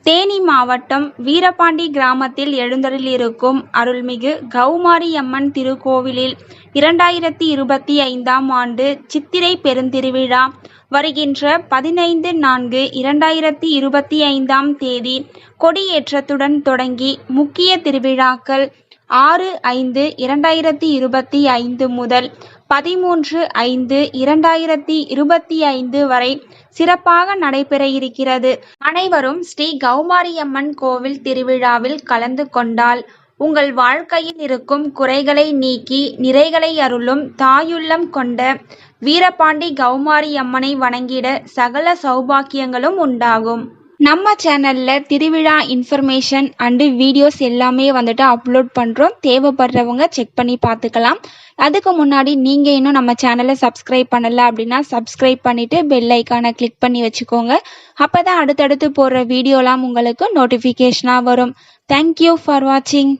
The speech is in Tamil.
தேனி மாவட்டம் வீரபாண்டி கிராமத்தில் எழுந்தருளியிருக்கும் அருள்மிகு கௌமாரியம்மன் திருக்கோவிலில் 2025ஆம் ஆண்டு சித்திரை பெருந்திருவிழா வருகின்ற 15/4/2025ஆம் தேதி கொடியேற்றத்துடன் தொடங்கி முக்கிய திருவிழாக்கள் 6/5/2025 முதல் 13/5/2025 வரை சிறப்பாக நடைபெற இருக்கிறது. அனைவரும் ஸ்ரீ கௌமாரியம்மன் கோவில் திருவிழாவில் கலந்து கொண்டால் உங்கள் வாழ்க்கையில் இருக்கும் குறைகளை நீக்கி நிறைகளை அருளும் தாயுள்ளம் கொண்ட வீரபாண்டி கௌமாரியம்மனை வணங்கிட சகல சௌபாக்கியங்களும் உண்டாகும். நம்ம சேனல்ல திருவிழா இன்ஃபர்மேஷன் அண்டு வீடியோஸ் எல்லாமே அப்லோட் பண்ணுறோம். தேவைப்படுறவங்க செக் பண்ணி பார்த்துக்கலாம். அதுக்கு முன்னாடி நீங்கள் இன்னும் நம்ம சேனலை சப்ஸ்கிரைப் பண்ணலை அப்படின்னா சப்ஸ்கிரைப் பண்ணிவிட்டு பெல் ஐக்கானை கிளிக் பண்ணி வச்சுக்கோங்க. அப்போ தான் அடுத்தடுத்து போடுற வீடியோலாம் உங்களுக்கு நோட்டிஃபிகேஷனாக வரும். தேங்க்யூ ஃபார் வாட்சிங்.